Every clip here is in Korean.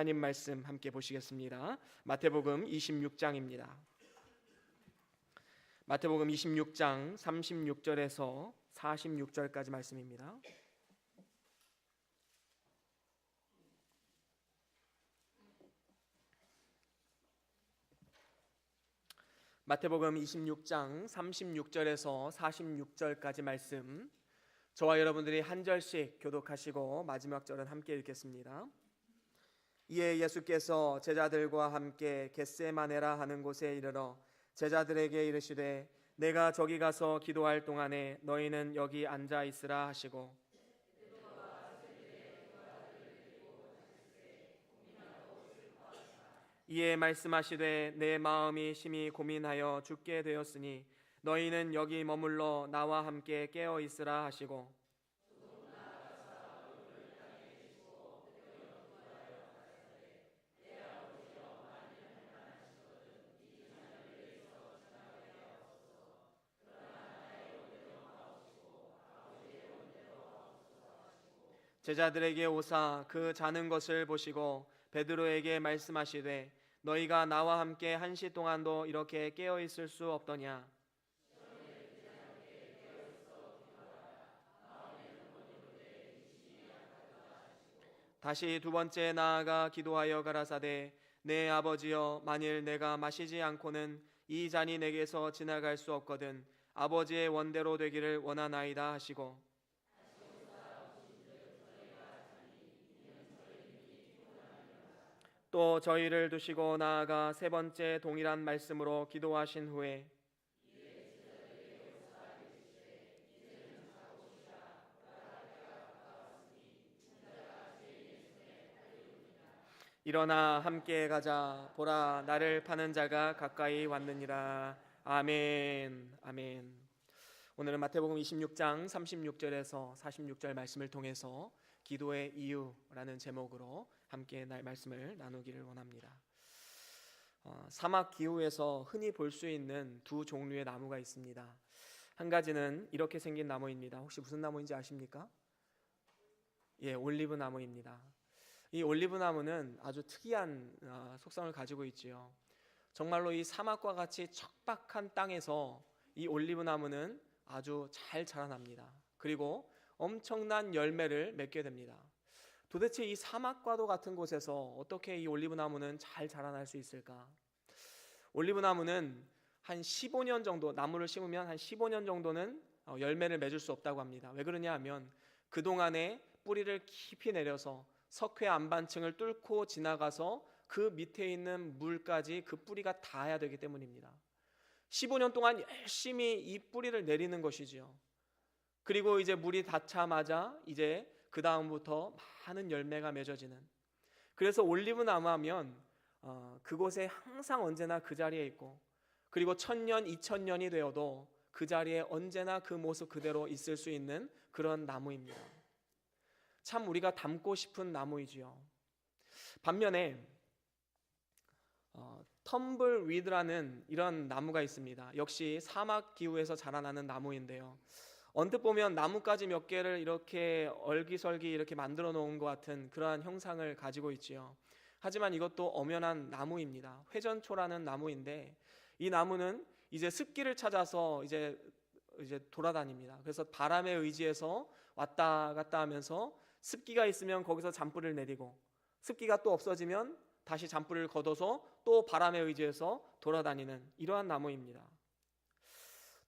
하나님 말씀 함께 보시겠습니다. 마태복음 26장입니다. 마태복음 26장 36절에서 46절까지 말씀입니다. 마태복음 26장 36절에서 46절까지 말씀, 저와 여러분들이 한 절씩 교독하시고 마지막 절은 함께 읽겠습니다. 이에 예수께서 제자들과 함께 겟세마네라 하는 곳에 이르러 제자들에게 이르시되 내가 저기 가서 기도할 동안에 너희는 여기 앉아 있으라 하시고, 이에 말씀하시되 내 마음이 심히 고민하여 죽게 되었으니 너희는 여기 머물러 나와 함께 깨어 있으라 하시고, 제자들에게 오사 그 자는 것을 보시고 베드로에게 말씀하시되 너희가 나와 함께 1시 동안도 이렇게 깨어 있을 수 없더냐. 다시 두 번째 나아가 기도하여 가라사대 내 아버지여, 만일 내가 마시지 않고는 이 잔이 내게서 지나갈 수 없거든 아버지의 원대로 되기를 원하나이다 하시고, 또 저희를 두시고 나아가 세 번째 동일한 말씀으로 기도하신 후에 일어나 함께 가자. 보라, 나를 파는 자가 가까이 왔느니라. 아멘. 아멘. 오늘은 마태복음 26장 36절에서 46절 말씀을 통해서 기도의 이유라는 제목으로 함께 말씀을 나누기를 원합니다. 사막 기후에서 흔히 볼 수 있는 두 종류의 나무가 있습니다. 한 가지는 이렇게 생긴 나무입니다. 혹시 무슨 나무인지 아십니까? 예, 올리브 나무입니다. 이 올리브 나무는 아주 특이한 속성을 가지고 있지요. 정말로 이 사막과 같이 척박한 땅에서 이 올리브 나무는 아주 잘 자라납니다. 그리고 엄청난 열매를 맺게 됩니다. 도대체 이 사막과도 같은 곳에서 어떻게 이 올리브 나무는 잘 자라날 수 있을까? 올리브 나무는 한 15년 정도, 나무를 심으면 한 15년 정도는 열매를 맺을 수 없다고 합니다. 왜 그러냐 하면 그동안에 뿌리를 깊이 내려서 석회 안반층을 뚫고 지나가서 그 밑에 있는 물까지 그 뿌리가 닿아야 되기 때문입니다. 15년 동안 열심히 이 뿌리를 내리는 것이지요. 그리고 이제 물이 닿자마자 이제 그 다음부터 많은 열매가 맺어지는, 그래서 올리브 나무 하면 그곳에 항상 언제나 그 자리에 있고, 그리고 1000년, 2000년이 되어도 그 자리에 언제나 그 모습 그대로 있을 수 있는 그런 나무입니다. 참 우리가 닮고 싶은 나무이지요. 반면에 텀블위드라는 이런 나무가 있습니다. 역시 사막 기후에서 자라나는 나무인데요. 언뜻 보면 나뭇가지 몇 개를 이렇게 얼기설기 이렇게 만들어 놓은 것 같은 그러한 형상을 가지고 있지요. 하지만 이것도 엄연한 나무입니다. 회전초라는 나무인데 이 나무는 이제 습기를 찾아서 이제 돌아다닙니다. 그래서 바람에 의지해서 왔다 갔다 하면서 습기가 있으면 거기서 잔불을 내리고, 습기가 또 없어지면 다시 잔불을 걷어서 또 바람에 의지해서 돌아다니는 이러한 나무입니다.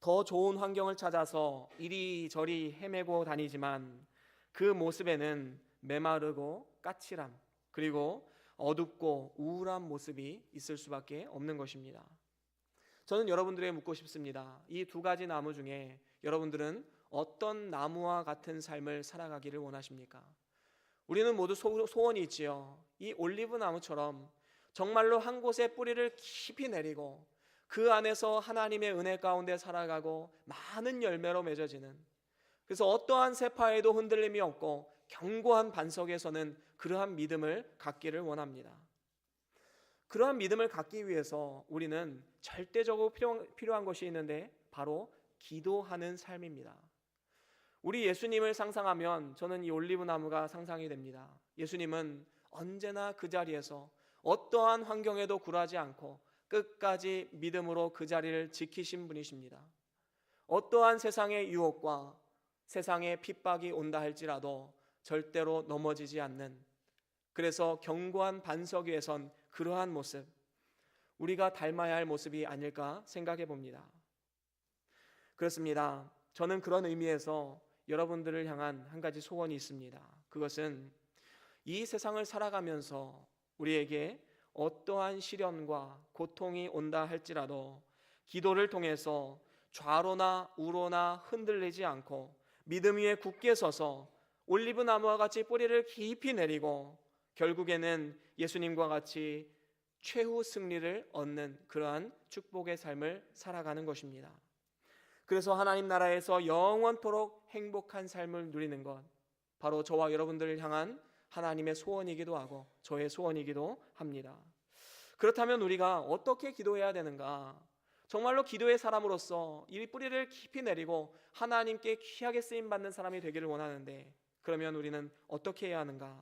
더 좋은 환경을 찾아서 이리저리 헤매고 다니지만 그 모습에는 메마르고 까칠함, 그리고 어둡고 우울한 모습이 있을 수밖에 없는 것입니다. 저는 여러분들에게 묻고 싶습니다. 이 두 가지 나무 중에 여러분들은 어떤 나무와 같은 삶을 살아가기를 원하십니까? 우리는 모두 소원이 있지요. 이 올리브 나무처럼 정말로 한 곳에 뿌리를 깊이 내리고 그 안에서 하나님의 은혜 가운데 살아가고 많은 열매로 맺어지는, 그래서 어떠한 세파에도 흔들림이 없고 견고한 반석에서는 그러한 믿음을 갖기를 원합니다. 그러한 믿음을 갖기 위해서 우리는 절대적으로 필요한 것이 있는데 바로 기도하는 삶입니다. 우리 예수님을 상상하면 저는 이 올리브 나무가 상상이 됩니다. 예수님은 언제나 그 자리에서 어떠한 환경에도 굴하지 않고 끝까지 믿음으로 그 자리를 지키신 분이십니다. 어떠한 세상의 유혹과 세상의 핍박이 온다 할지라도 절대로 넘어지지 않는, 그래서 견고한 반석 위에 선 그러한 모습, 우리가 닮아야 할 모습이 아닐까 생각해 봅니다. 그렇습니다. 저는 그런 의미에서 여러분들을 향한 한 가지 소원이 있습니다. 그것은 이 세상을 살아가면서 우리에게 어떠한 시련과 고통이 온다 할지라도 기도를 통해서 좌로나 우로나 흔들리지 않고 믿음 위에 굳게 서서 올리브 나무와 같이 뿌리를 깊이 내리고 결국에는 예수님과 같이 최후 승리를 얻는 그러한 축복의 삶을 살아가는 것입니다. 그래서 하나님 나라에서 영원토록 행복한 삶을 누리는 것, 바로 저와 여러분들을 향한 하나님의 소원이기도 하고 저의 소원이기도 합니다. 그렇다면 우리가 어떻게 기도해야 되는가? 정말로 기도의 사람으로서 이 뿌리를 깊이 내리고 하나님께 귀하게 쓰임받는 사람이 되기를 원하는데, 그러면 우리는 어떻게 해야 하는가?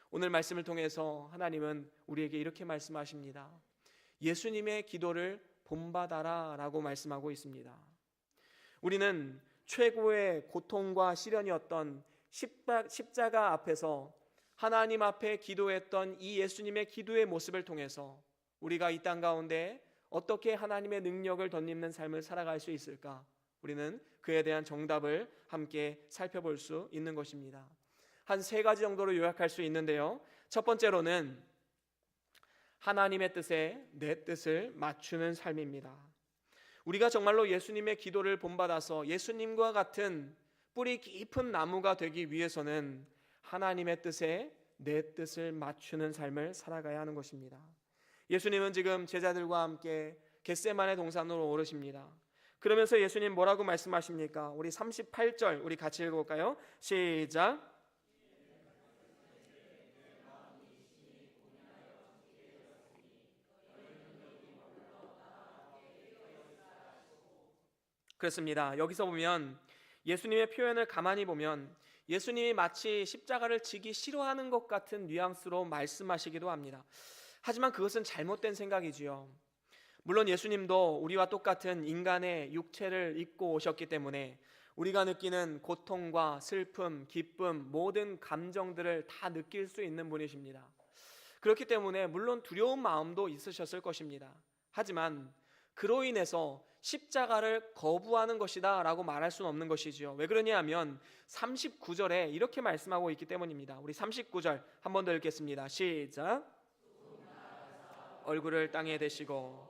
오늘 말씀을 통해서 하나님은 우리에게 이렇게 말씀하십니다. 예수님의 기도를 본받아라 라고 말씀하고 있습니다. 우리는 최고의 고통과 시련이었던 십자가 앞에서 하나님 앞에 기도했던 이 예수님의 기도의 모습을 통해서 우리가 이 땅 가운데 어떻게 하나님의 능력을 덧입는 삶을 살아갈 수 있을까? 우리는 그에 대한 정답을 함께 살펴볼 수 있는 것입니다. 한 3가지 정도로 요약할 수 있는데요. 첫 번째로는 하나님의 뜻에 내 뜻을 맞추는 삶입니다. 우리가 정말로 예수님의 기도를 본받아서 예수님과 같은 뿌리 깊은 나무가 되기 위해서는 하나님의 뜻에 내 뜻을 맞추는 삶을 살아가야 하는 것입니다. 예수님은 지금 제자들과 함께 겟세마네 동산으로 오르십니다. 그러면서 예수님 뭐라고 말씀하십니까? 우리 38절 우리 같이 읽어볼까요? 시작. 그렇습니다. 여기서 보면 예수님의 표현을 가만히 보면 예수님이 마치 십자가를 지기 싫어하는 것 같은 뉘앙스로 말씀하시기도 합니다. 하지만 그것은 잘못된 생각이지요. 물론 예수님도 우리와 똑같은 인간의 육체를 입고 오셨기 때문에 우리가 느끼는 고통과 슬픔, 기쁨, 모든 감정들을 다 느낄 수 있는 분이십니다. 그렇기 때문에 물론 두려운 마음도 있으셨을 것입니다. 하지만 그로 인해서 십자가를 거부하는 것이다 라고 말할 수는 없는 것이지요. 왜 그러냐면 39절에 이렇게 말씀하고 있기 때문입니다. 우리 39절 한 번 더 읽겠습니다. 시작. 얼굴을 땅에 대시고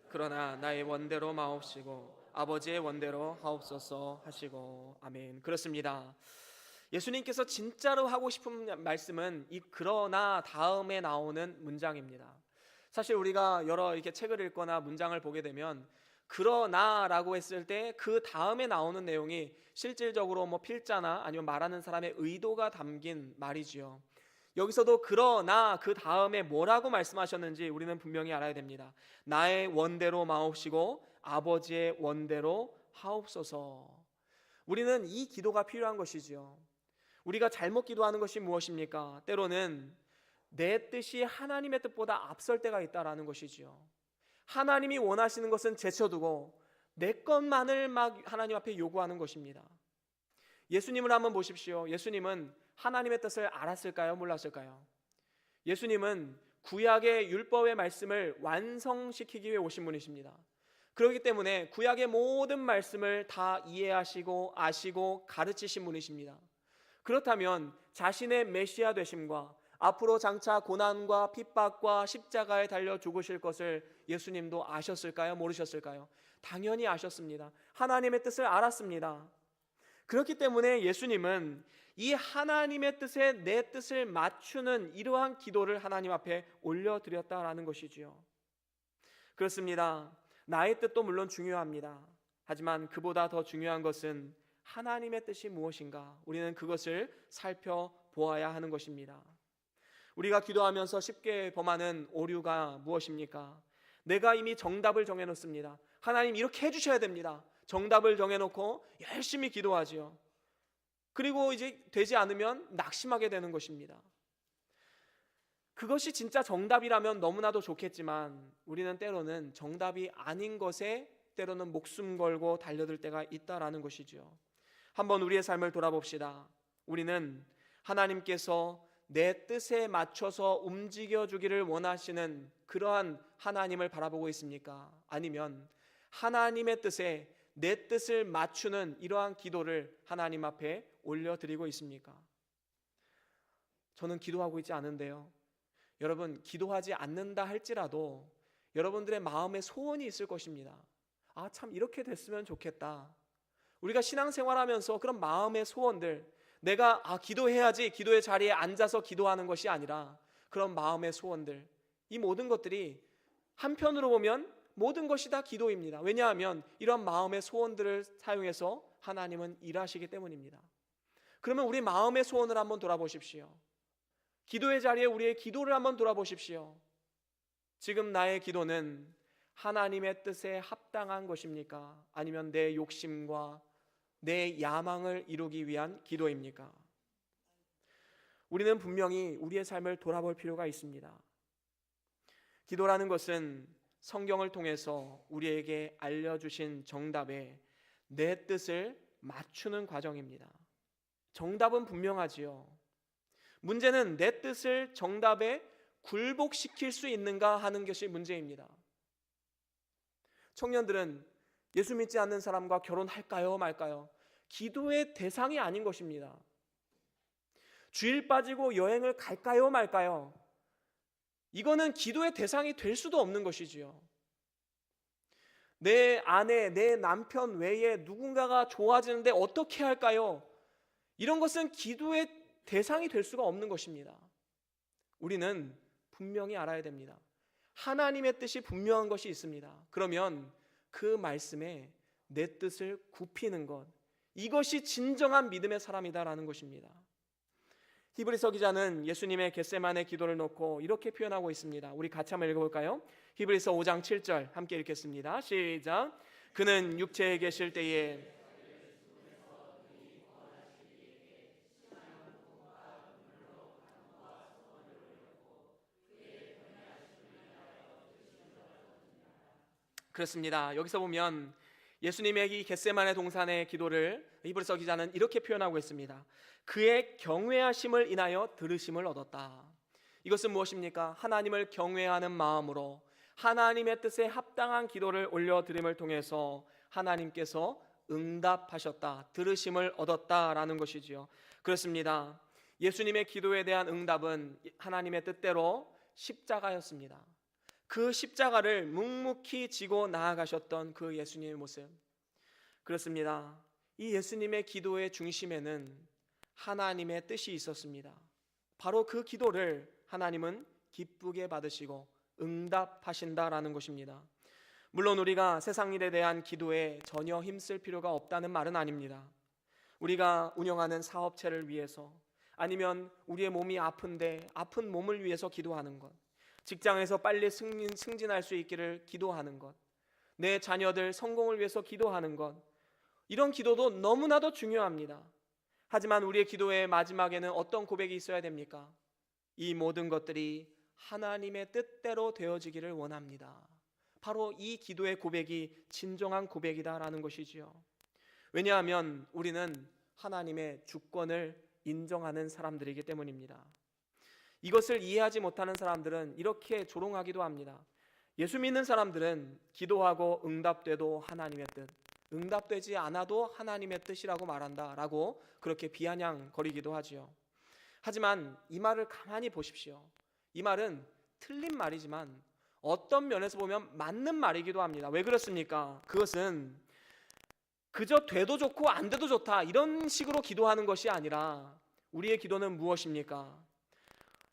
그러나 나의 원대로 마옵시고 아버지의 원대로 하옵소서 하시고. 아멘. 그렇습니다. 예수님께서 진짜로 하고 싶은 말씀은 이 그러나 다음에 나오는 문장입니다. 사실 우리가 여러 이렇게 책을 읽거나 문장을 보게 되면 그러나라고 했을 때 그 다음에 나오는 내용이 실질적으로 뭐 필자나 아니면 말하는 사람의 의도가 담긴 말이지요. 여기서도 그러나 그 다음에 뭐라고 말씀하셨는지 우리는 분명히 알아야 됩니다. 나의 원대로 마옵시고 아버지의 원대로 하옵소서. 우리는 이 기도가 필요한 것이지요. 우리가 잘못 기도하는 것이 무엇입니까? 때로는 내 뜻이 하나님의 뜻보다 앞설 때가 있다라는 것이지요. 하나님이 원하시는 것은 제쳐두고 내 것만을 막 하나님 앞에 요구하는 것입니다. 예수님을 한번 보십시오. 예수님은 하나님의 뜻을 알았을까요? 몰랐을까요? 예수님은 구약의 율법의 말씀을 완성시키기 위해 오신 분이십니다. 그렇기 때문에 구약의 모든 말씀을 다 이해하시고 아시고 가르치신 분이십니다. 그렇다면 자신의 메시아 되심과 앞으로 장차 고난과 핍박과 십자가에 달려 죽으실 것을 예수님도 아셨을까요? 모르셨을까요? 당연히 아셨습니다. 하나님의 뜻을 알았습니다. 그렇기 때문에 예수님은 이 하나님의 뜻에 내 뜻을 맞추는 이러한 기도를 하나님 앞에 올려드렸다라는 것이지요. 그렇습니다. 나의 뜻도 물론 중요합니다. 하지만 그보다 더 중요한 것은 하나님의 뜻이 무엇인가? 우리는 그것을 살펴보아야 하는 것입니다. 우리가 기도하면서 쉽게 범하는 오류가 무엇입니까? 내가 이미 정답을 정해놓습니다. 하나님 이렇게 해주셔야 됩니다. 정답을 정해놓고 열심히 기도하지요. 그리고 이제 되지 않으면 낙심하게 되는 것입니다. 그것이 진짜 정답이라면 너무나도 좋겠지만 우리는 때로는 정답이 아닌 것에 때로는 목숨 걸고 달려들 때가 있다라는 것이지요. 한번 우리의 삶을 돌아봅시다. 우리는 하나님께서 내 뜻에 맞춰서 움직여 주기를 원하시는 그러한 하나님을 바라보고 있습니까? 아니면 하나님의 뜻에 내 뜻을 맞추는 이러한 기도를 하나님 앞에 올려드리고 있습니까? 저는 기도하고 있지 않은데요. 여러분, 기도하지 않는다 할지라도 여러분들의 마음에 소원이 있을 것입니다. 아, 참 이렇게 됐으면 좋겠다. 우리가 신앙생활하면서 그런 마음의 소원들, 내가 기도해야지 기도의 자리에 앉아서 기도하는 것이 아니라 그런 마음의 소원들, 이 모든 것들이 한편으로 보면 모든 것이 다 기도입니다. 왜냐하면 이런 마음의 소원들을 사용해서 하나님은 일하시기 때문입니다. 그러면 우리 마음의 소원을 한번 돌아보십시오. 기도의 자리에 우리의 기도를 한번 돌아보십시오. 지금 나의 기도는 하나님의 뜻에 합당한 것입니까? 아니면 내 욕심과 내 야망을 이루기 위한 기도입니까? 우리는 분명히 우리의 삶을 돌아볼 필요가 있습니다. 기도라는 것은 성경을 통해서 우리에게 알려주신 정답에 내 뜻을 맞추는 과정입니다. 정답은 분명하지요. 문제는 내 뜻을 정답에 굴복시킬 수 있는가 하는 것이 문제입니다. 청년들은 예수 믿지 않는 사람과 결혼할까요 말까요? 기도의 대상이 아닌 것입니다. 주일 빠지고 여행을 갈까요 말까요? 이거는 기도의 대상이 될 수도 없는 것이지요. 내 아내, 내 남편 외에 누군가가 좋아지는데 어떻게 할까요? 이런 것은 기도의 대상이 될 수가 없는 것입니다. 우리는 분명히 알아야 됩니다. 하나님의 뜻이 분명한 것이 있습니다. 그러면 그 말씀에 내 뜻을 굽히는 것, 이것이 진정한 믿음의 사람이다라는 것입니다. 히브리서 기자는 예수님의 겟세마네 기도를 놓고 이렇게 표현하고 있습니다. 우리 같이 한번 읽어볼까요? 히브리서 5장 7절 함께 읽겠습니다. 시작. 그는 육체에 계실 때에 그렇습니다. 여기서 보면 예수님의 이 겟세마네 동산의 기도를 히브리서 기자는 이렇게 표현하고 있습니다. 그의 경외하심을 인하여 들으심을 얻었다. 이것은 무엇입니까? 하나님을 경외하는 마음으로 하나님의 뜻에 합당한 기도를 올려드림을 통해서 하나님께서 응답하셨다, 들으심을 얻었다라는 것이지요. 그렇습니다. 예수님의 기도에 대한 응답은 하나님의 뜻대로 십자가였습니다. 그 십자가를 묵묵히 지고 나아가셨던 그 예수님의 모습, 그렇습니다. 이 예수님의 기도의 중심에는 하나님의 뜻이 있었습니다. 바로 그 기도를 하나님은 기쁘게 받으시고 응답하신다라는 것입니다. 물론 우리가 세상 일에 대한 기도에 전혀 힘쓸 필요가 없다는 말은 아닙니다. 우리가 운영하는 사업체를 위해서, 아니면 우리의 몸이 아픈데 아픈 몸을 위해서 기도하는 것, 직장에서 빨리 승진할 수 있기를 기도하는 것, 내 자녀들 성공을 위해서 기도하는 것, 이런 기도도 너무나도 중요합니다. 하지만 우리의 기도의 마지막에는 어떤 고백이 있어야 됩니까? 이 모든 것들이 하나님의 뜻대로 되어지기를 원합니다. 바로 이 기도의 고백이 진정한 고백이다라는 것이지요. 왜냐하면 우리는 하나님의 주권을 인정하는 사람들이기 때문입니다. 이것을 이해하지 못하는 사람들은 이렇게 조롱하기도 합니다. 예수 믿는 사람들은 기도하고 응답돼도 하나님의 뜻, 응답되지 않아도 하나님의 뜻이라고 말한다라고 그렇게 비아냥거리기도 하지요. 하지만 이 말을 가만히 보십시오. 이 말은 틀린 말이지만 어떤 면에서 보면 맞는 말이기도 합니다. 왜 그렇습니까? 그것은 그저 돼도 좋고 안 돼도 좋다 이런 식으로 기도하는 것이 아니라 우리의 기도는 무엇입니까?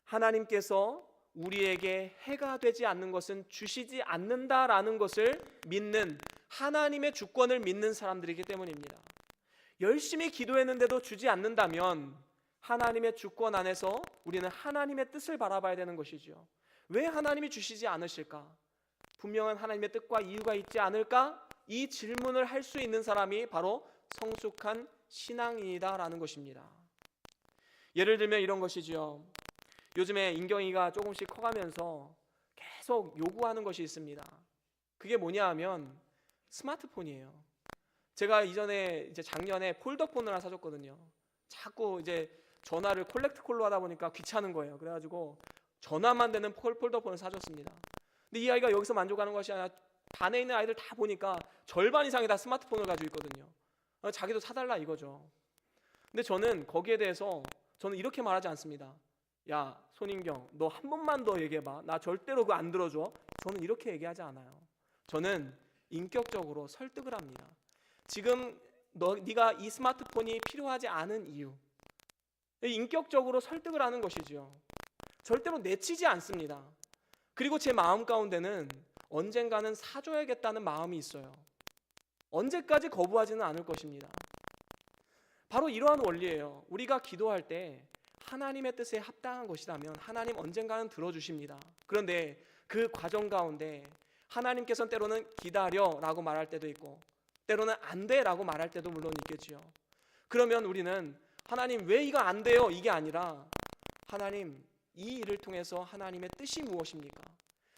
하나님께서 우리에게 해가 되지 않는 것은 주시지 않는다라는 것을 믿는, 하나님의 주권을 믿는 사람들이기 때문입니다. 열심히 기도했는데도 주지 않는다면 하나님의 주권 안에서 우리는 하나님의 뜻을 바라봐야 되는 것이죠. 왜 하나님이 주시지 않으실까? 분명한 하나님의 뜻과 이유가 있지 않을까? 이 질문을 할 수 있는 사람이 바로 성숙한 신앙인이다라는 것입니다. 예를 들면 이런 것이지요. 요즘에 인경이가 조금씩 커가면서 계속 요구하는 것이 있습니다. 그게 뭐냐 하면 스마트폰이에요. 제가 이제 작년에 폴더폰을 하나 사줬거든요. 자꾸 이제 전화를 콜렉트 콜로 하다 보니까 귀찮은 거예요. 그래가지고 전화만 되는 폴더폰을 사줬습니다. 근데 이 아이가 여기서 만족하는 것이 아니라 반에 있는 아이들 다 보니까 절반 이상이 다 스마트폰을 가지고 있거든요. 자기도 사달라 이거죠. 근데 저는 거기에 대해서 저는 이렇게 말하지 않습니다. 야, 손인경, 너 한 번만 더 얘기해봐. 나 절대로 그거 안 들어줘. 저는 이렇게 얘기하지 않아요. 저는 인격적으로 설득을 합니다. 지금 네가 이 스마트폰이 필요하지 않은 이유, 인격적으로 설득을 하는 것이지요. 절대로 내치지 않습니다. 그리고 제 마음 가운데는 언젠가는 사줘야겠다는 마음이 있어요. 언제까지 거부하지는 않을 것입니다. 바로 이러한 원리예요. 우리가 기도할 때 하나님의 뜻에 합당한 것이라면 하나님 언젠가는 들어주십니다. 그런데 그 과정 가운데 하나님께서는 때로는 기다려라고 말할 때도 있고 때로는 안 돼라고 말할 때도 물론 있겠지요. 그러면 우리는 하나님 왜 이거 안 돼요? 이게 아니라 하나님 이 일을 통해서 하나님의 뜻이 무엇입니까?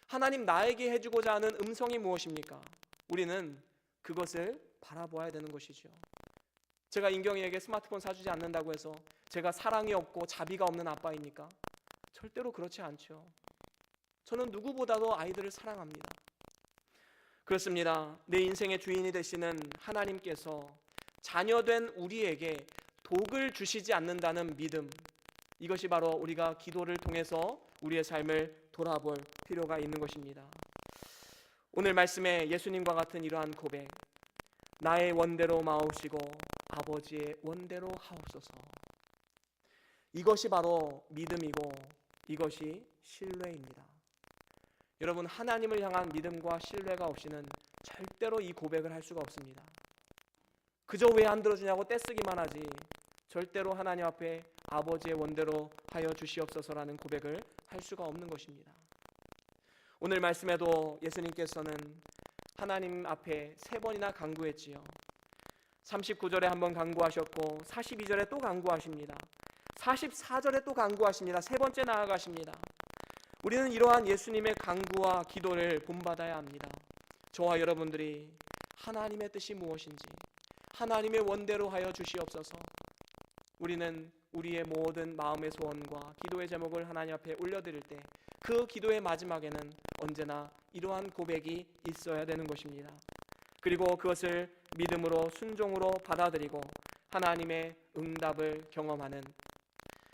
하나님 나에게 해주고자 하는 음성이 무엇입니까? 우리는 그것을 바라보아야 되는 것이죠. 제가 인경이에게 스마트폰 사주지 않는다고 해서 제가 사랑이 없고 자비가 없는 아빠입니까? 절대로 그렇지 않죠. 저는 누구보다도 아이들을 사랑합니다. 그렇습니다. 내 인생의 주인이 되시는 하나님께서 자녀된 우리에게 독을 주시지 않는다는 믿음, 이것이 바로 우리가 기도를 통해서 우리의 삶을 돌아볼 필요가 있는 것입니다. 오늘 말씀에 예수님과 같은 이러한 고백, 나의 원대로 마옵시고 아버지의 원대로 하옵소서. 이것이 바로 믿음이고 이것이 신뢰입니다. 여러분, 하나님을 향한 믿음과 신뢰가 없이는 절대로 이 고백을 할 수가 없습니다. 그저 왜 안 들어주냐고 떼쓰기만 하지 절대로 하나님 앞에 아버지의 원대로 하여 주시옵소서라는 고백을 할 수가 없는 것입니다. 오늘 말씀에도 예수님께서는 하나님 앞에 3번이나 간구했지요. 39절에 한번 간구하셨고 42절에 또 간구하십니다. 44절에 또 간구하십니다. 3번째 나아가십니다. 우리는 이러한 예수님의 간구와 기도를 본받아야 합니다. 저와 여러분들이 하나님의 뜻이 무엇인지 하나님의 원대로 하여 주시옵소서. 우리는 우리의 모든 마음의 소원과 기도의 제목을 하나님 앞에 올려드릴 때 그 기도의 마지막에는 언제나 이러한 고백이 있어야 되는 것입니다. 그리고 그것을 믿음으로 순종으로 받아들이고 하나님의 응답을 경험하는,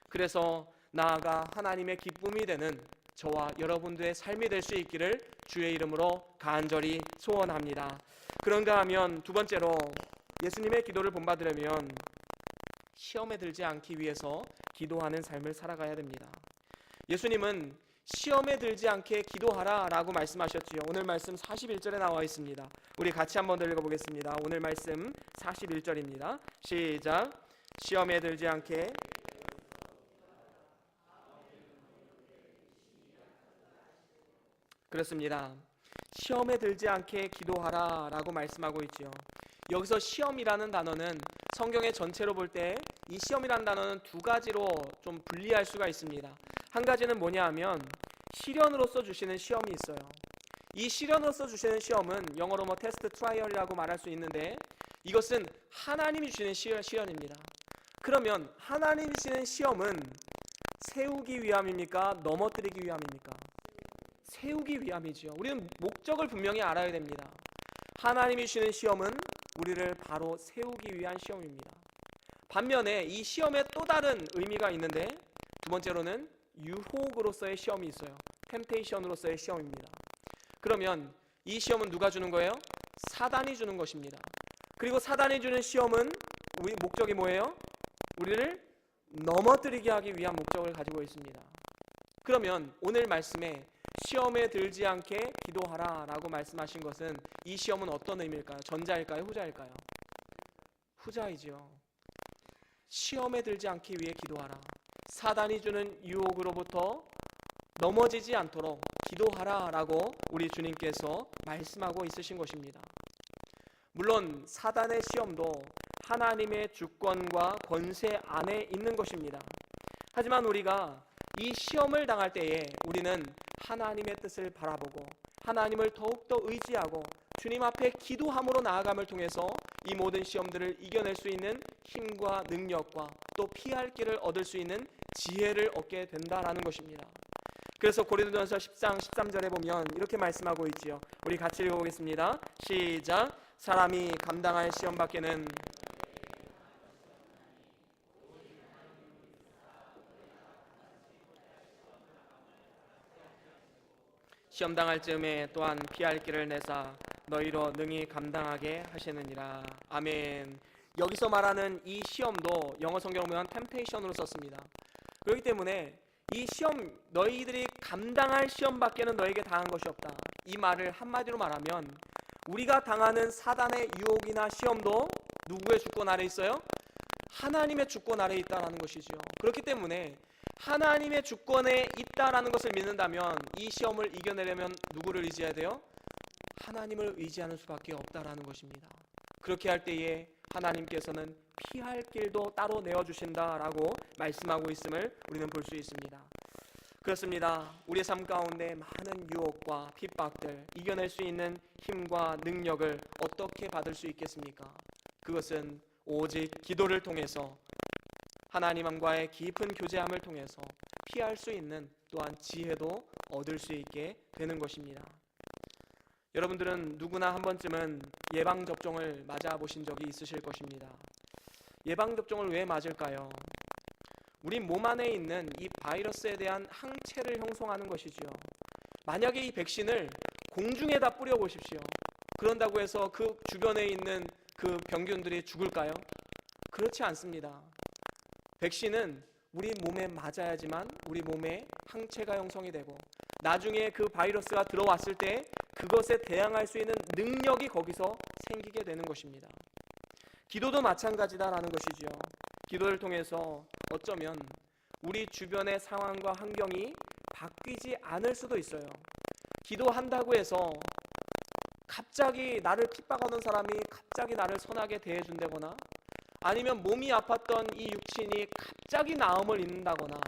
그래서 나아가 하나님의 기쁨이 되는 저와 여러분들의 삶이 될 수 있기를 주의 이름으로 간절히 소원합니다. 그런가 하면 두 번째로 예수님의 기도를 본받으려면 시험에 들지 않기 위해서 기도하는 삶을 살아가야 됩니다. 예수님은 시험에 들지 않게 기도하라 라고 말씀하셨지요. 오늘 말씀 41절에 나와 있습니다. 우리 같이 한번 읽어보겠습니다. 오늘 말씀 41절입니다. 시작. 시험에 들지 않게 그렇습니다. 시험에 들지 않게 기도하라 라고 말씀하고 있지요. 여기서 시험이라는 단어는 성경의 전체로 볼 때 이 시험이라는 단어는 두 가지로 좀 분리할 수가 있습니다. 한 가지는 뭐냐 하면 시련으로서 주시는 시험이 있어요. 이 시련으로서 주시는 시험은 영어로 테스트 트라이얼이라고 말할 수 있는데 이것은 하나님이 주시는 시련입니다. 그러면 하나님이 주시는 시험은 세우기 위함입니까? 넘어뜨리기 위함입니까? 세우기 위함이지요. 우리는 목적을 분명히 알아야 됩니다. 하나님이 주시는 시험은 우리를 바로 세우기 위한 시험입니다. 반면에 이 시험에 또 다른 의미가 있는데 두 번째로는 유혹으로서의 시험이 있어요. 템테이션으로서의 시험입니다. 그러면 이 시험은 누가 주는 거예요? 사단이 주는 것입니다. 그리고 사단이 주는 시험은 우리 목적이 뭐예요? 우리를 넘어뜨리게 하기 위한 목적을 가지고 있습니다. 그러면 오늘 말씀에 시험에 들지 않게 기도하라 라고 말씀하신 것은 이 시험은 어떤 의미일까요? 전자일까요? 후자일까요? 후자이죠. 시험에 들지 않기 위해 기도하라. 사단이 주는 유혹으로부터 넘어지지 않도록 기도하라 라고 우리 주님께서 말씀하고 있으신 것입니다. 물론 사단의 시험도 하나님의 주권과 권세 안에 있는 것입니다. 하지만 우리가 이 시험을 당할 때에 우리는 하나님의 뜻을 바라보고 하나님을 더욱더 의지하고 주님 앞에 기도함으로 나아감을 통해서 이 모든 시험들을 이겨낼 수 있는 힘과 능력과 또 피할 길을 얻을 수 있는 지혜를 얻게 된다라는 것입니다. 그래서 고린도전서 10장 13절에 보면 이렇게 말씀하고 있지요. 우리 같이 읽어보겠습니다. 시작. 사람이 감당할 시험 밖에는 시험 당할 즈음에 또한 피할 길을 내사 너희로 능히 감당하게 하시느니라. 아멘. 여기서 말하는 이 시험도 영어 성경을 보면 템테이션으로 썼습니다. 그렇기 때문에 이 시험, 너희들이 감당할 시험 밖에는 너에게 당한 것이 없다. 이 말을 한마디로 말하면 우리가 당하는 사단의 유혹이나 시험도 누구의 주권 아래 있어요? 하나님의 주권 아래 있다라는 것이지요. 그렇기 때문에 하나님의 주권에 있다라는 것을 믿는다면 이 시험을 이겨내려면 누구를 의지해야 돼요? 하나님을 의지하는 수밖에 없다라는 것입니다. 그렇게 할 때에 하나님께서는 피할 길도 따로 내어주신다라고 말씀하고 있음을 우리는 볼 수 있습니다. 그렇습니다. 우리의 삶 가운데 많은 유혹과 핍박들 이겨낼 수 있는 힘과 능력을 어떻게 받을 수 있겠습니까? 그것은 오직 기도를 통해서 하나님과의 깊은 교제함을 통해서 피할 수 있는 또한 지혜도 얻을 수 있게 되는 것입니다. 여러분들은 누구나 한 번쯤은 예방접종을 맞아보신 적이 있으실 것입니다. 예방접종을 왜 맞을까요? 우리 몸 안에 있는 이 바이러스에 대한 항체를 형성하는 것이지요. 만약에 이 백신을 공중에다 뿌려보십시오. 그런다고 해서 그 주변에 있는 그 병균들이 죽을까요? 그렇지 않습니다. 백신은 우리 몸에 맞아야지만 우리 몸에 항체가 형성이 되고 나중에 그 바이러스가 들어왔을 때 그것에 대항할 수 있는 능력이 거기서 생기게 되는 것입니다. 기도도 마찬가지다라는 것이지요. 기도를 통해서 어쩌면 우리 주변의 상황과 환경이 바뀌지 않을 수도 있어요. 기도한다고 해서 갑자기 나를 핍박하는 사람이 갑자기 나를 선하게 대해준다거나 아니면 몸이 아팠던 이 육신이 갑자기 나음을 잇는다거나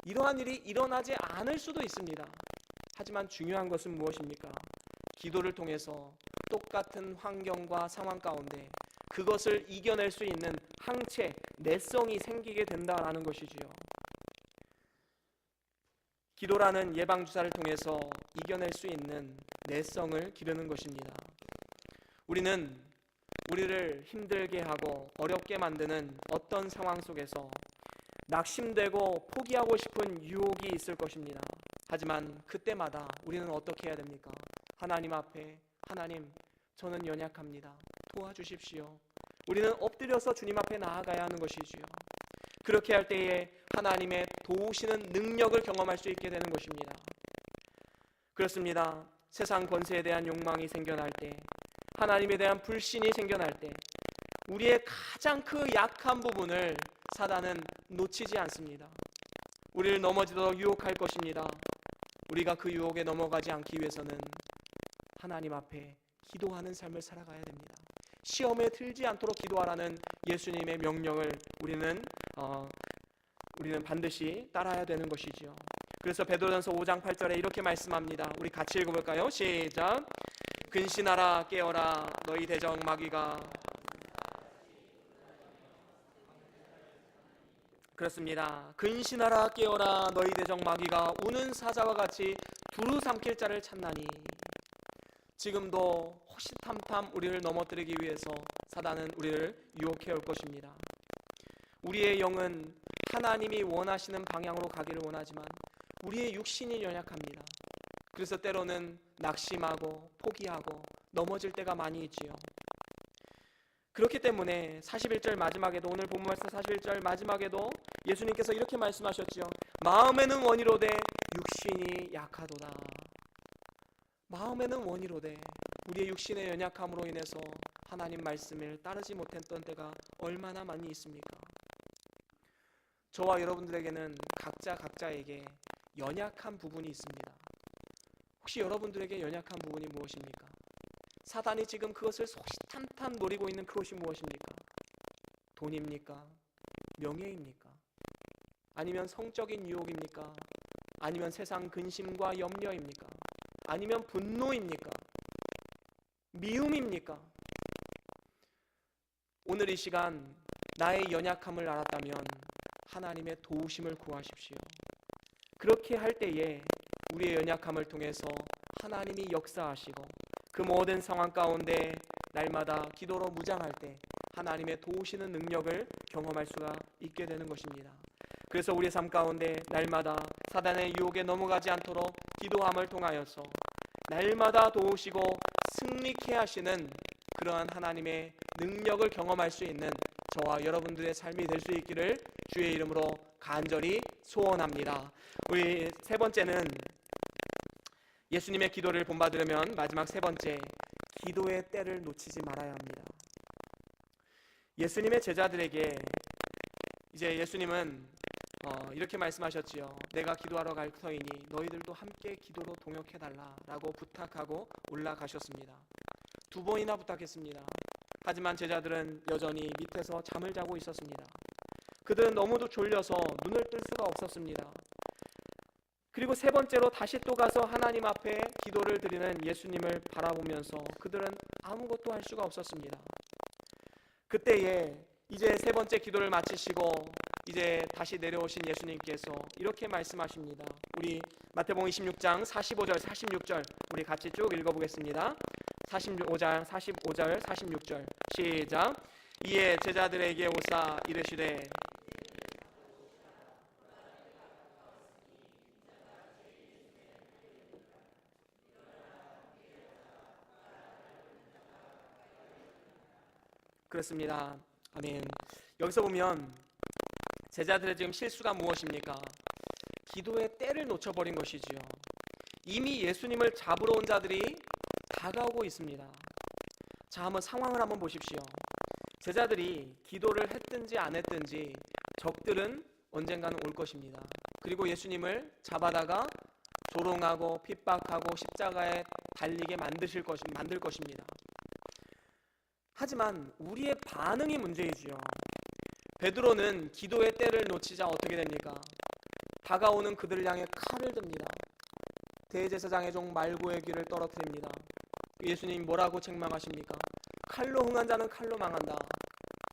이러한 일이 일어나지 않을 수도 있습니다. 하지만 중요한 것은 무엇입니까? 기도를 통해서 똑같은 환경과 상황 가운데 그것을 이겨낼 수 있는 항체, 내성이 생기게 된다라는 것이지요. 기도라는 예방주사를 통해서 이겨낼 수 있는 내성을 기르는 것입니다. 우리는 우리를 힘들게 하고 어렵게 만드는 어떤 상황 속에서 낙심되고 포기하고 싶은 유혹이 있을 것입니다. 하지만 그때마다 우리는 어떻게 해야 됩니까? 하나님 앞에 하나님, 저는 연약합니다. 도와주십시오. 우리는 엎드려서 주님 앞에 나아가야 하는 것이지요. 그렇게 할 때에 하나님의 도우시는 능력을 경험할 수 있게 되는 것입니다. 그렇습니다. 세상 권세에 대한 욕망이 생겨날 때, 하나님에 대한 불신이 생겨날 때 우리의 가장 그 약한 부분을 사단은 놓치지 않습니다. 우리를 넘어지도록 유혹할 것입니다. 우리가 그 유혹에 넘어가지 않기 위해서는 하나님 앞에 기도하는 삶을 살아가야 됩니다. 시험에 들지 않도록 기도하라는 예수님의 명령을 우리는 반드시 따라야 되는 것이지요. 그래서 베드로전서 5장 8절에 이렇게 말씀합니다. 우리 같이 읽어볼까요? 시작. 근신하라 깨어라 너희 대적 마귀가. 그렇습니다. 근신하라 깨어라 너희 대적 마귀가 우는 사자와 같이 두루 삼킬 자를 찾나니. 지금도 호시탐탐 우리를 넘어뜨리기 위해서 사단은 우리를 유혹해 올 것입니다. 우리의 영은 하나님이 원하시는 방향으로 가기를 원하지만 우리의 육신이 연약합니다. 그래서 때로는 낙심하고 포기하고 넘어질 때가 많이 있지요. 그렇기 때문에 41절 마지막에도, 오늘 본문 말씀 41절 마지막에도 예수님께서 이렇게 말씀하셨지요. 마음에는 원이로되 육신이 약하도다. 마음에는 원이로되 우리의 육신의 연약함으로 인해서 하나님 말씀을 따르지 못했던 때가 얼마나 많이 있습니까? 저와 여러분들에게는 각자에게 연약한 부분이 있습니다. 혹시 여러분들에게 연약한 부분이 무엇입니까? 사단이 지금 그것을 소시탄탄 노리고 있는 그것이 무엇입니까? 돈입니까? 명예입니까? 아니면 성적인 유혹입니까? 아니면 세상 근심과 염려입니까? 아니면 분노입니까? 미움입니까? 오늘 이 시간 나의 연약함을 알았다면 하나님의 도우심을 구하십시오. 그렇게 할 때에 우리의 연약함을 통해서 하나님이 역사하시고 그 모든 상황 가운데 날마다 기도로 무장할 때 하나님의 도우시는 능력을 경험할 수가 있게 되는 것입니다. 그래서 우리의 삶 가운데 날마다 사단의 유혹에 넘어가지 않도록 기도함을 통하여서 날마다 도우시고 승리케 하시는 그러한 하나님의 능력을 경험할 수 있는 저와 여러분들의 삶이 될 수 있기를 주의 이름으로 간절히 소원합니다. 우리 세 번째는 예수님의 기도를 본받으려면 마지막 세 번째, 기도의 때를 놓치지 말아야 합니다. 예수님의 제자들에게 이제 예수님은 이렇게 말씀하셨지요. 내가 기도하러 갈 터이니 너희들도 함께 기도로 동역해달라라고 부탁하고 올라가셨습니다. 2번이나 부탁했습니다. 하지만 제자들은 여전히 밑에서 잠을 자고 있었습니다. 그들은 너무도 졸려서 눈을 뜰 수가 없었습니다. 그리고 세 번째로 다시 또 가서 하나님 앞에 기도를 드리는 예수님을 바라보면서 그들은 아무것도 할 수가 없었습니다. 그때에 이제 세 번째 기도를 마치시고 이제 다시 내려오신 예수님께서 이렇게 말씀하십니다. 우리 마태복음 26장 45절 46절 우리 같이 쭉 읽어보겠습니다. 45장 46절 시작. 이에 제자들에게 오사 이르시되 그렇습니다. 아멘. 여기서 보면 제자들의 지금 실수가 무엇입니까? 기도의 때를 놓쳐버린 것이지요. 이미 예수님을 잡으러 온 자들이 다가오고 있습니다. 자, 한번 상황을 한번 보십시오. 제자들이 기도를 했든지 안 했든지 적들은 언젠가는 올 것입니다. 그리고 예수님을 잡아다가 조롱하고 핍박하고 십자가에 달리게 만들 것입니다. 하지만 우리의 반응이 문제이지요. 베드로는 기도의 때를 놓치자 어떻게 됩니까? 다가오는 그들을 향해 칼을 듭니다. 대제사장의 종 말고의 귀를 떨어뜨립니다. 예수님 뭐라고 책망하십니까? 칼로 흥한 자는 칼로 망한다.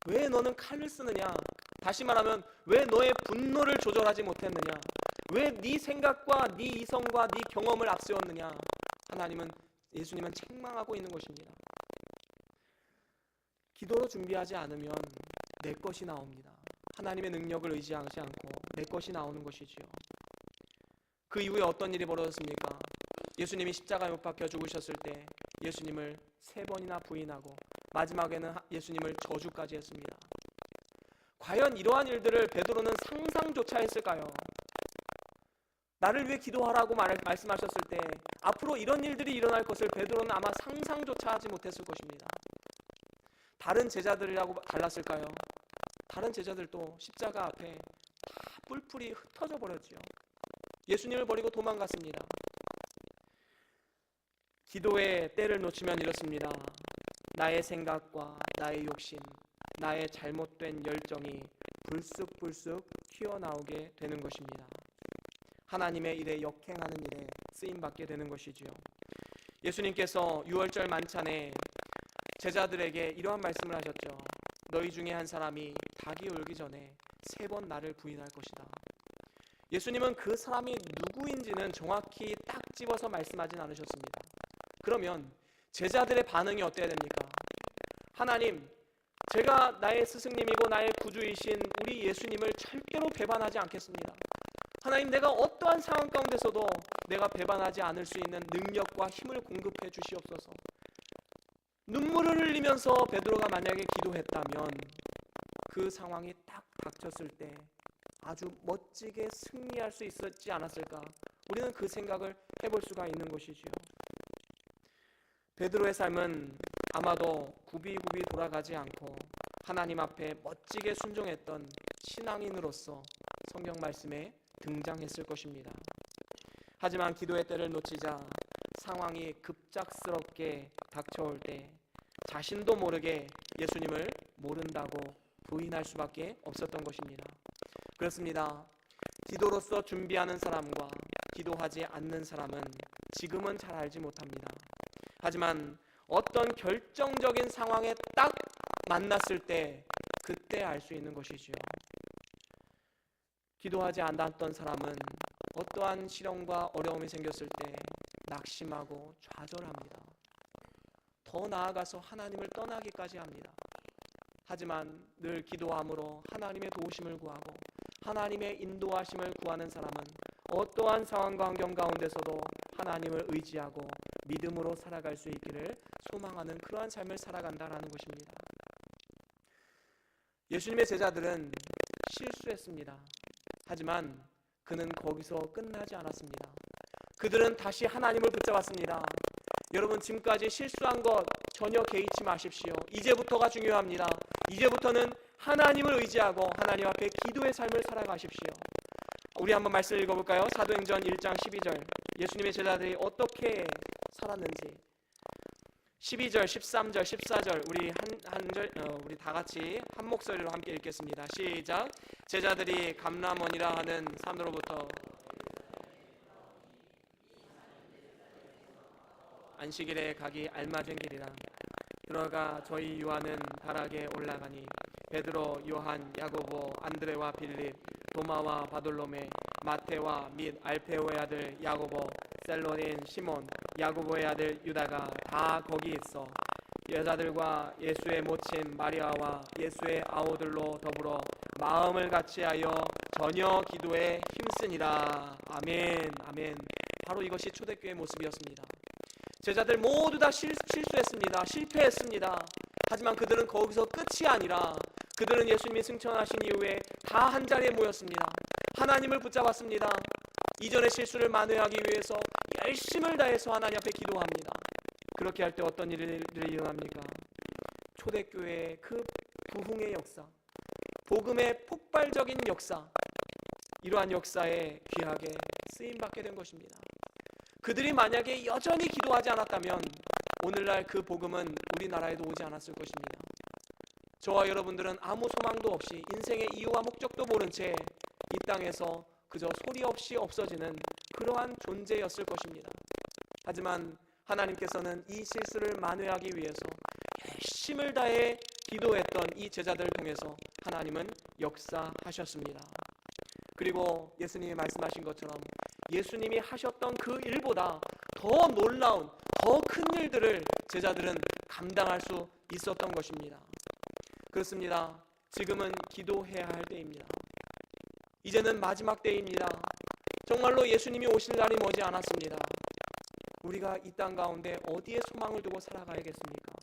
왜 너는 칼을 쓰느냐? 다시 말하면 왜 너의 분노를 조절하지 못했느냐? 왜 네 생각과 네 이성과 네 경험을 앞세웠느냐? 예수님은 책망하고 있는 것입니다. 기도로 준비하지 않으면 내 것이 나옵니다. 하나님의 능력을 의지하지 않고 내 것이 나오는 것이지요. 그 이후에 어떤 일이 벌어졌습니까? 예수님이 십자가에 못 박혀 죽으셨을 때 예수님을 3번이나 부인하고 마지막에는 예수님을 저주까지 했습니다. 과연 이러한 일들을 베드로는 상상조차 했을까요? 나를 위해 기도하라고 말씀하셨을 때 앞으로 이런 일들이 일어날 것을 베드로는 아마 상상조차 하지 못했을 것입니다. 다른 제자들이라고 달랐을까요? 다른 제자들도 십자가 앞에 다 뿔뿔이 흩어져 버렸지요. 예수님을 버리고 도망갔습니다. 기도의 때를 놓치면 이렇습니다. 나의 생각과 나의 욕심, 나의 잘못된 열정이 불쑥불쑥 튀어나오게 되는 것입니다. 하나님의 일에 역행하는 일에 쓰임받게 되는 것이지요. 예수님께서 유월절 만찬에 제자들에게 이러한 말씀을 하셨죠. 너희 중에 한 사람이 닭이 울기 전에 3번 나를 부인할 것이다. 예수님은 그 사람이 누구인지는 정확히 딱 집어서 말씀하진 않으셨습니다. 그러면 제자들의 반응이 어때야 됩니까? 하나님, 제가 나의 스승님이고 나의 구주이신 우리 예수님을 절대로 배반하지 않겠습니다. 하나님, 내가 어떠한 상황 가운데서도 내가 배반하지 않을 수 있는 능력과 힘을 공급해 주시옵소서. 눈물을 흘리면서 베드로가 만약에 기도했다면 그 상황이 딱 닥쳤을 때 아주 멋지게 승리할 수 있었지 않았을까? 우리는 그 생각을 해볼 수가 있는 것이지요. 베드로의 삶은 아마도 굽이굽이 돌아가지 않고 하나님 앞에 멋지게 순종했던 신앙인으로서 성경 말씀에 등장했을 것입니다. 하지만 기도의 때를 놓치자 상황이 급작스럽게 닥쳐올 때 자신도 모르게 예수님을 모른다고 부인할 수밖에 없었던 것입니다. 그렇습니다. 기도로서 준비하는 사람과 기도하지 않는 사람은 지금은 잘 알지 못합니다. 하지만 어떤 결정적인 상황에 딱 만났을 때 그때 알 수 있는 것이지요. 기도하지 않았던 사람은 어떠한 시련과 어려움이 생겼을 때 낙심하고 좌절합니다. 더 나아가서 하나님을 떠나기까지 합니다. 하지만 늘 기도함으로 하나님의 도우심을 구하고 하나님의 인도하심을 구하는 사람은 어떠한 상황과 환경 가운데서도 하나님을 의지하고 믿음으로 살아갈 수 있기를 소망하는 그러한 삶을 살아간다라는 것입니다. 예수님의 제자들은 실수했습니다. 하지만 그는 거기서 끝나지 않았습니다. 그들은 다시 하나님을 붙잡았습니다. 여러분, 지금까지 실수한 것 전혀 개의치 마십시오. 이제부터가 중요합니다. 이제부터는 하나님을 의지하고 하나님 앞에 기도의 삶을 살아가십시오. 우리 한번 말씀 읽어볼까요? 사도행전 1장 12절, 예수님의 제자들이 어떻게 살았는지 12절, 13절, 14절 우리 다 같이 한 목소리로 함께 읽겠습니다. 시작. 제자들이 감람원이라 하는 사람들로부터 안식일에 가기 알맞은 길이라 들어가 저희 요한은 다락에 올라가니 베드로, 요한, 야고보, 안드레와 빌립, 도마와 바돌로메, 마테와 및 알페오의 아들 야고보, 셀로닌 시몬, 야고보의 아들 유다가 다 거기 있어 여자들과 예수의 모친 마리아와 예수의 아우들로 더불어 마음을 같이하여 전혀 기도에 힘쓰니라. 아멘, 아멘. 바로 이것이 초대교회의 모습이었습니다. 제자들 모두 다 실수했습니다. 실패했습니다. 하지만 그들은 거기서 끝이 아니라 그들은 예수님이 승천하신 이후에 다 한자리에 모였습니다. 하나님을 붙잡았습니다. 이전의 실수를 만회하기 위해서 열심을 다해서 하나님 앞에 기도합니다. 그렇게 할 때 어떤 일이 일어납니까? 초대교회의 그 부흥의 역사, 복음의 폭발적인 역사, 이러한 역사에 귀하게 쓰임받게 된 것입니다. 그들이 만약에 여전히 기도하지 않았다면 오늘날 그 복음은 우리나라에도 오지 않았을 것입니다. 저와 여러분들은 아무 소망도 없이 인생의 이유와 목적도 모른 채 이 땅에서 그저 소리 없이 없어지는 그러한 존재였을 것입니다. 하지만 하나님께서는 이 실수를 만회하기 위해서 열심을 다해 기도했던 이 제자들을 통해서 하나님은 역사하셨습니다. 그리고 예수님이 말씀하신 것처럼 예수님이 하셨던 그 일보다 더 놀라운, 더 큰 일들을 제자들은 감당할 수 있었던 것입니다. 그렇습니다. 지금은 기도해야 할 때입니다. 이제는 마지막 때입니다. 정말로 예수님이 오실 날이 머지 않았습니다. 우리가 이 땅 가운데 어디에 소망을 두고 살아가야겠습니까?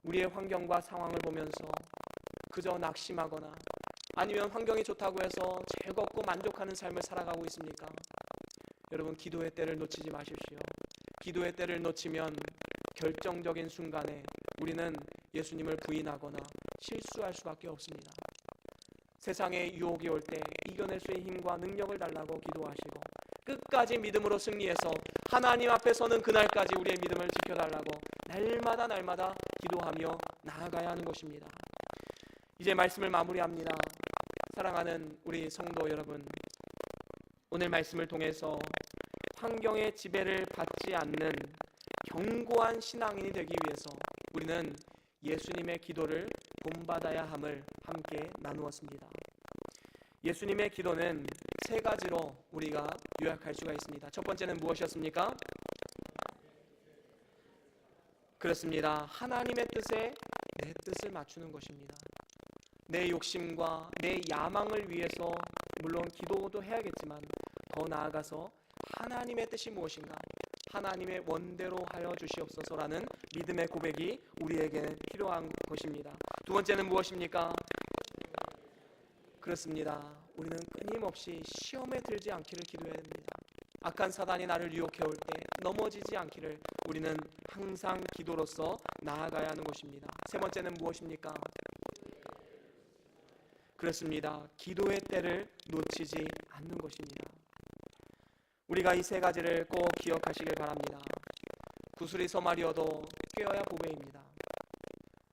우리의 환경과 상황을 보면서 그저 낙심하거나 아니면 환경이 좋다고 해서 즐겁고 만족하는 삶을 살아가고 있습니까? 여러분, 기도의 때를 놓치지 마십시오. 기도의 때를 놓치면 결정적인 순간에 우리는 예수님을 부인하거나 실수할 수밖에 없습니다. 세상에 유혹이 올 때 이겨낼 수 있는 힘과 능력을 달라고 기도하시고 끝까지 믿음으로 승리해서 하나님 앞에 서는 그날까지 우리의 믿음을 지켜달라고 날마다 기도하며 나아가야 하는 것입니다. 이제 말씀을 마무리합니다. 사랑하는 우리 성도 여러분, 오늘 말씀을 통해서 환경의 지배를 받지 않는 견고한 신앙인이 되기 위해서 우리는 예수님의 기도를 본받아야 함을 함께 나누었습니다. 예수님의 기도는 세 가지로 우리가 요약할 수가 있습니다. 첫 번째는 무엇이었습니까? 그렇습니다. 하나님의 뜻에 내 뜻을 맞추는 것입니다. 내 욕심과 내 야망을 위해서 물론 기도도 해야겠지만 더 나아가서 하나님의 뜻이 무엇인가, 하나님의 원대로 하여 주시옵소서라는 믿음의 고백이 우리에게 필요한 것입니다. 두 번째는 무엇입니까? 그렇습니다. 우리는 끊임없이 시험에 들지 않기를 기도해야 됩니다. 악한 사단이 나를 유혹해 올 때 넘어지지 않기를 우리는 항상 기도로서 나아가야 하는 것입니다. 세 번째는 무엇입니까? 그렇습니다. 기도의 때를 놓치지 않는 것입니다. 우리가 이 세 가지를 꼭 기억하시길 바랍니다. 구슬이 서말이어도 꿰어야 보배입니다.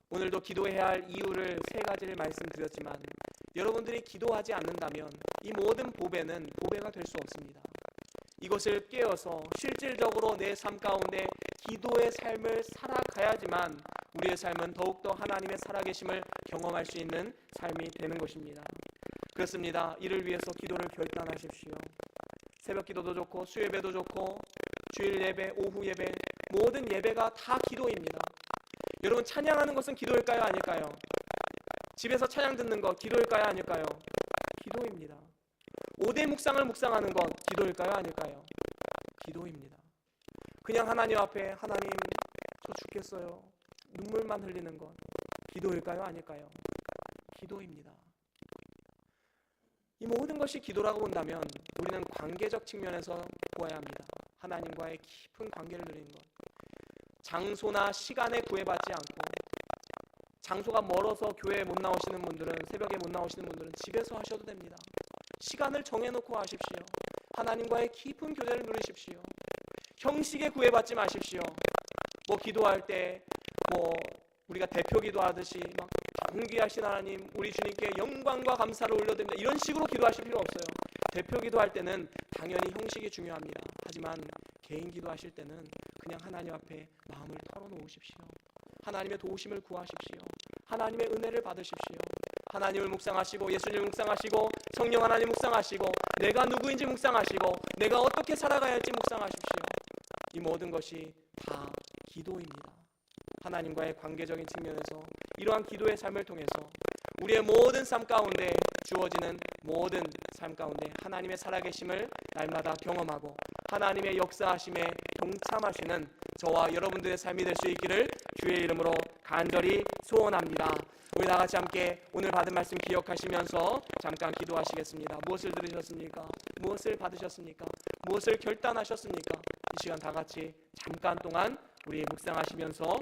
오늘도 기도해야 할 이유를 세 가지를 말씀드렸지만 여러분들이 기도하지 않는다면 이 모든 보배는 보배가 될 수 없습니다. 이것을 깨어서 실질적으로 내 삶 가운데 기도의 삶을 살아가야지만 우리의 삶은 더욱더 하나님의 살아계심을 경험할 수 있는 삶이 되는 것입니다. 그렇습니다. 이를 위해서 기도를 결단하십시오. 새벽 기도도 좋고 수예배도 좋고 주일 예배, 오후 예배, 모든 예배가 다 기도입니다. 여러분, 찬양하는 것은 기도일까요? 아닐까요? 집에서 찬양 듣는 것 기도일까요? 아닐까요? 기도입니다. 5대 묵상을 묵상하는 것 기도일까요? 아닐까요? 기도입니다. 그냥 하나님 앞에 하나님 저 죽겠어요 눈물만 흘리는 것 기도일까요? 아닐까요? 기도입니다. 이 모든 것이 기도라고 본다면 우리는 관계적 측면에서 보아야 합니다. 하나님과의 깊은 관계를 누리는 것. 장소나 시간에 구애받지 않고, 장소가 멀어서 교회에 못 나오시는 분들은, 새벽에 못 나오시는 분들은 집에서 하셔도 됩니다. 시간을 정해놓고 하십시오. 하나님과의 깊은 교제를 누리십시오. 형식에 구애받지 마십시오. 뭐 기도할 때 우리가 대표 기도하듯이 막 존귀하신 하나님, 우리 주님께 영광과 감사를 올려드립니다, 이런 식으로 기도하실 필요 없어요. 대표 기도할 때는 당연히 형식이 중요합니다. 하지만 개인 기도하실 때는 그냥 하나님 앞에 마음을 털어놓으십시오. 하나님의 도우심을 구하십시오. 하나님의 은혜를 받으십시오. 하나님을 묵상하시고, 예수님을 묵상하시고, 성령 하나님 묵상하시고, 내가 누구인지 묵상하시고, 내가 어떻게 살아가야 할지 묵상하십시오. 이 모든 것이 다 기도입니다. 하나님과의 관계적인 측면에서 이러한 기도의 삶을 통해서 우리의 모든 삶 가운데 주어지는 모든 삶 가운데 하나님의 살아계심을 날마다 경험하고 하나님의 역사하심에 동참하시는 저와 여러분들의 삶이 될 수 있기를 주의 이름으로 간절히 소원합니다. 우리 다같이 함께 오늘 받은 말씀 기억하시면서 잠깐 기도하시겠습니다. 무엇을 들으셨습니까? 무엇을 받으셨습니까? 무엇을 결단하셨습니까? 이 시간 다같이 잠깐 동안 우리 묵상하시면서